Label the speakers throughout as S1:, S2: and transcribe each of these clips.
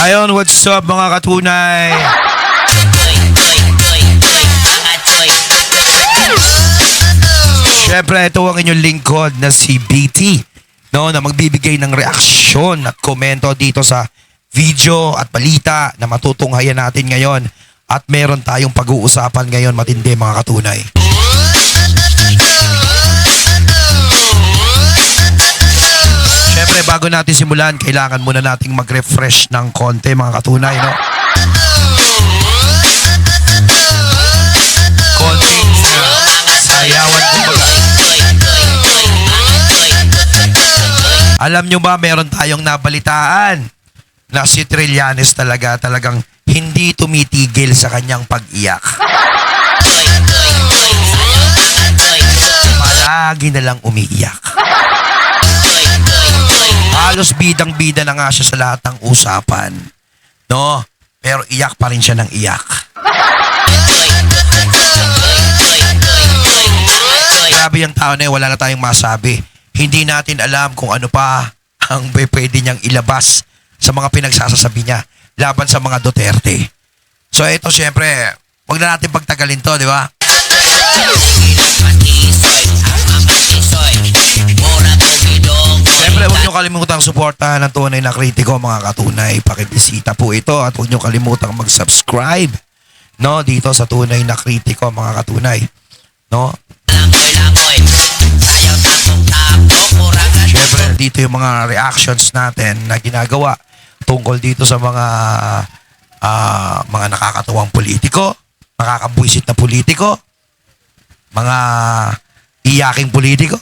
S1: Ayon, what's up mga katunay? Siyempre, ito ang inyong lingkod na si BT, no, na magbibigay ng reaksyon at komento dito sa video at balita na matutunghayan natin ngayon. At meron tayong pag-uusapan ngayon matindi mga katunay. Siyempre, bago natin simulan, kailangan muna nating mag-refresh ng konti mga katunay, no? Konting sayawan kumbaga. Alam nyo ba, meron tayong nabalitaan na si Trillanes talagang hindi tumitigil sa kanyang pag-iyak. Palagi na lang umiiyak. Halos bidang-bida na nga siya sa lahat ng usapan. No? Pero iyak pa rin siya ng iyak. Grabe yung tao na yun, wala na tayong masabi. Hindi natin alam kung ano pa ang pwede niyang ilabas sa mga pinagsasasabi niya laban sa mga Duterte. So ito syempre, wag na natin pagtagalin to, di ba? Siyempre, huwag niyo kalimutang suportahan ang Tunay na Kritiko mga katunay. Pakibisita po ito at huwag niyo kalimutang mag-subscribe, no, dito sa Tunay na Kritiko mga katunay. No? Siyempre, dito yung mga reactions natin na ginagawa tungkol dito sa mga nakakatuwang politiko, nakakabwisit na politiko, mga iyaking politiko.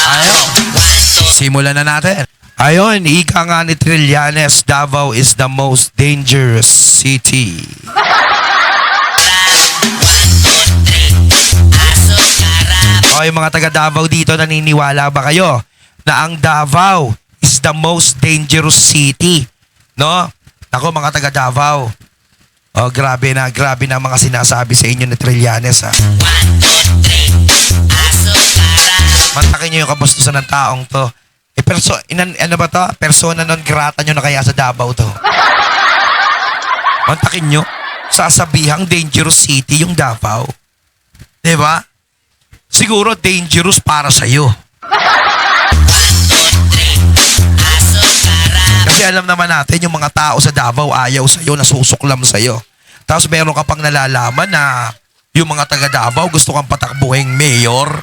S1: Ayun, simulan na natin. Ayun, ika nga ni Trillanes, Davao is the most dangerous city. Okay, mga taga Davao dito, naniniwala ba kayo na ang Davao is the most dangerous city? No? Ako, mga taga Davao. Oh, grabe na mga sinasabi sa inyo ni Trillanes, ha. Mantakin nyo yung kabastusan ng taong to. Ano ba to? Persona non grata nyo na kaya sa Davao to. Mantakin nyo. Sasabihang dangerous city yung Davao. Diba? Siguro dangerous para sa'yo. Kasi alam naman natin, yung mga tao sa Davao ayaw sa'yo, nasusuklam sa'yo. Tapos meron ka pang nalalaman na yung mga taga Davao gusto kang patakbuhing mayor.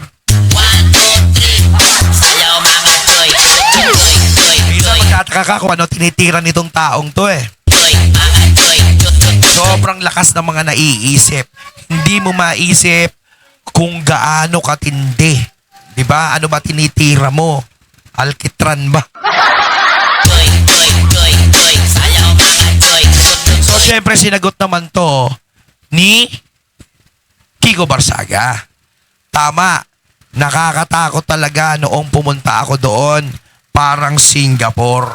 S1: Minsan magtataka ka kung ano tinitira nitong taong to eh. Sobrang lakas ng mga naiisip. Hindi mo maisip kung gaano katindi. Diba? Ano ba tinitira mo? Alkitran ba? So, syempre, sinagot naman to ni Kiko Barsaga. Tama. Nakakatakot talaga noong pumunta ako doon. Parang Singapore.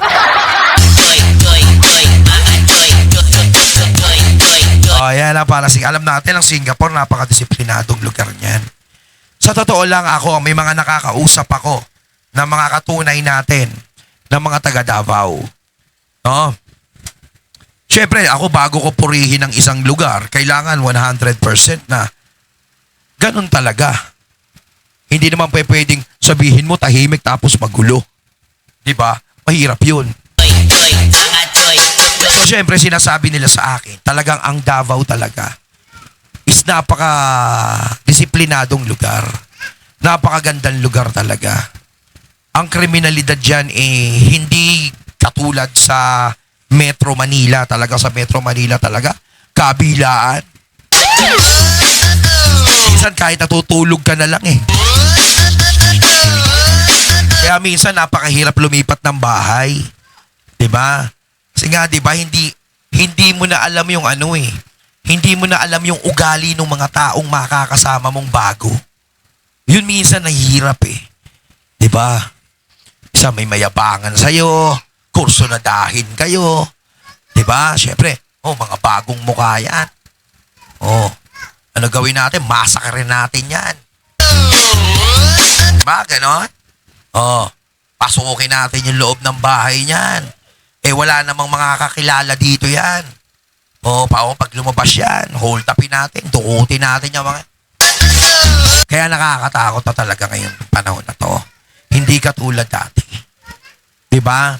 S1: Oh, yan na, para alam natin ang Singapore, napakadisiplinadong lugar niyan. Sa totoo lang ako, may mga nakakausap ako na mga katunay natin na mga taga Davao. No? Siyempre, ako bago ko purihin ang isang lugar, kailangan 100% na ganun talaga. Hindi naman pwedeng sabihin mo tahimik tapos magulo. Diba? Mahirap yun. So, syempre, sinasabi nila sa akin, talagang ang Davao talaga is napaka-disiplinadong lugar. Napakagandang lugar talaga. Ang kriminalidad dyan hindi katulad sa Metro Manila. Talaga sa Metro Manila talaga, kabilaan. Minsan kahit natutulog ka na lang eh. Kaya minsan napakahirap lumipat ng bahay. Diba? Kasi nga, diba, hindi mo na alam yung ano eh. Hindi mo na alam yung ugali ng mga taong makakasama mong bago. Yun minsan nahihirap eh. Diba? Isa may mayabangan sa'yo, kurso na dahin kayo. Diba? Siyempre, mga bagong mukha yan. Ano gawin natin? Masakrin natin yan. Diba? Ganon? Pasukin natin yung loob ng bahay niyan. Eh wala namang mga kakilala dito yan. O pag lumabas yan, hold upin natin, dukutin natin yung mga... Kaya nakakatakot na talaga ngayon panahon na to. Hindi katulad dati. Diba?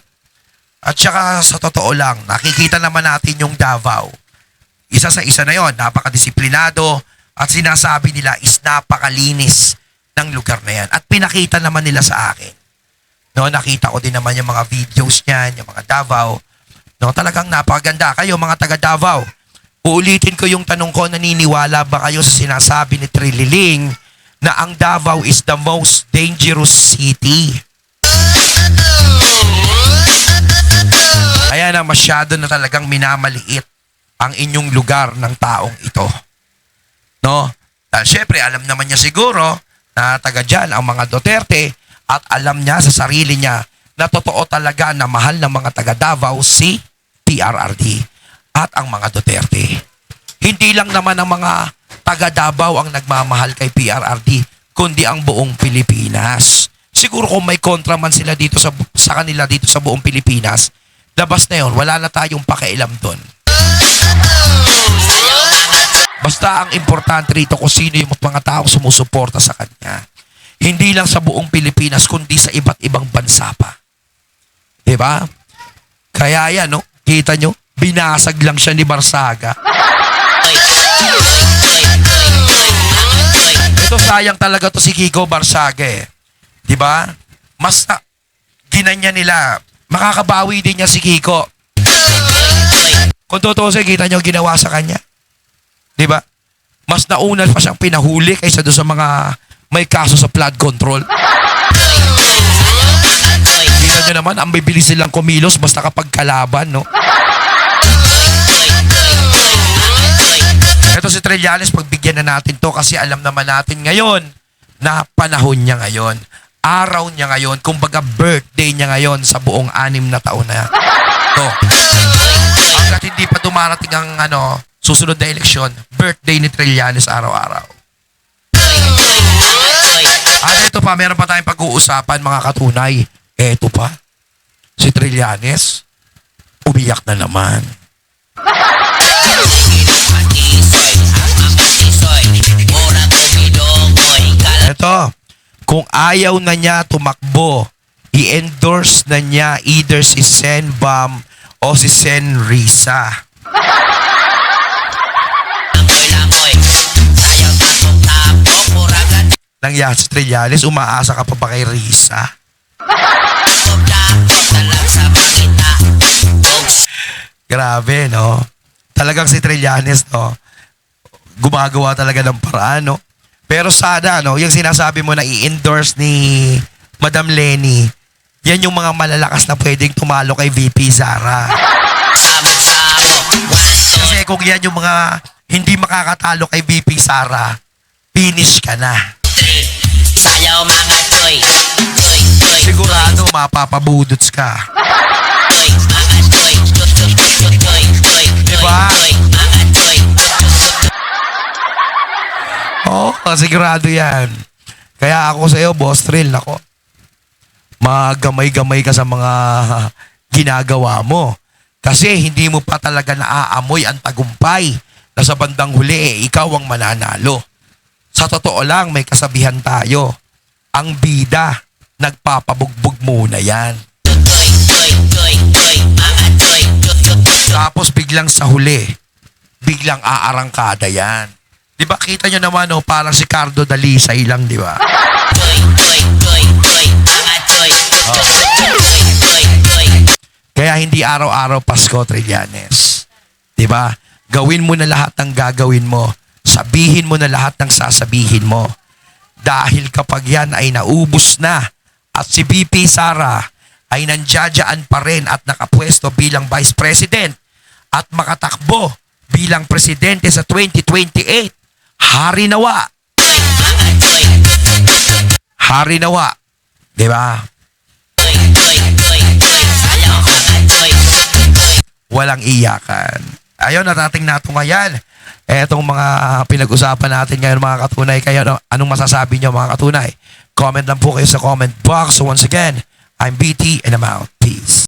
S1: At saka sa totoo lang, nakikita naman natin yung Davao. Isa sa isa na yon, napakadisiplinado at sinasabi nila is napakalinis ng lugar na yan. At pinakita naman nila sa akin. No, nakita ko din naman yung mga videos niyan, yung mga Davao. No, talagang napakaganda. Kayo mga taga Davao, uulitin ko yung tanong ko, naniniwala ba kayo sa sinasabi ni Trililing na ang Davao is the most dangerous city? Kaya na masyado na talagang minamaliit ang inyong lugar ng taong ito. No? Dahil syempre, alam naman niya siguro na taga dyan ang mga Duterte at alam niya sa sarili niya na totoo talaga na mahal ng mga taga Davao si PRRD at ang mga Duterte. Hindi lang naman ang mga taga Davao ang nagmamahal kay PRRD, kundi ang buong Pilipinas. Siguro kung may kontra man sila dito sa kanila dito sa buong Pilipinas, labas na yun, wala na tayong pakialam doon. Basta ang importante rito kung sino yung mga taong sumusuporta sa kanya. Hindi lang sa buong Pilipinas, kundi sa iba't ibang bansa pa. Diba? Kaya yan, no? Kita nyo? Binasag lang siya ni Barsaga. Ito sayang talaga to si Kiko Barsaga eh. Diba? Mas ginanya nila. Makakabawi din niya si Kiko. Kung totoo siya, kita nyo ginawa sa kanya. Diba? Mas nauna pa siyang pinahuli kaysa doon sa mga may kaso sa flood control. Kita nyo naman, ang bibilis silang kumilos basta kapag kalaban, no? Ito si Trillanes, pagbigyan na natin to kasi alam naman natin ngayon na panahon niya ngayon. Araw niya ngayon, kumbaga birthday niya ngayon sa buong 6 na taon na to. Hanggat hindi pa dumarating ang susunod na eleksyon, birthday ni Trillanes araw-araw. At ito pa, meron pa tayong pag-uusapan mga katunay. Ito pa, si Trillanes, umiyak na naman. Ito, kung ayaw na niya tumakbo, i-endorse na niya either si Sen Bam o si Sen Risa. Nangyari si Trillanes, umaasa ka pa ba kay Risa? Grabe, no? Talagang si Trillanes, no? Gumagawa talaga ng paraan, no? Pero sana, no? Yung sinasabi mo na i-endorse ni Madam Lenny, yan yung mga malalakas na pwedeng tumalo kay VP Sara. Kasi kung yan yung mga hindi makakatalo kay VP Sara, finish ka na.
S2: Sayaw mga toy.
S1: Sigurado mapapabudots ka. Diba? Oo, sigurado yan. Kaya ako sa iyo, Boss Trill, ako. Magamay-gamay ka sa mga ginagawa mo. Kasi hindi mo pa talaga naaamoy ang tagumpay na sa bandang huli, ikaw ang mananalo. Sa totoo lang, may kasabihan tayo. Ang bida, nagpapabugbog muna yan. Tapos biglang sa huli, biglang aarangkada yan. Di ba kita nyo naman, no, parang si Cardo Dalisay lang, di ba? Kaya hindi araw-araw Pasko, Trillanes. Di ba? Gawin mo na lahat ng gagawin mo. Sabihin mo na lahat ng sasabihin mo. Dahil kapag yan ay naubos na at si VP Sara ay nandiyadyaan pa rin at nakapwesto bilang Vice President at makatakbo bilang Presidente sa 2028, hari nawa. Hari nawa. Diba? Walang iyakan. Ayun, natating nato ngayon. Etong mga pinag-usapan natin ngayon mga katunay. Kaya anong masasabi nyo mga katunay? Comment lang po kayo sa comment box. So once again, I'm BT and I'm out. Peace.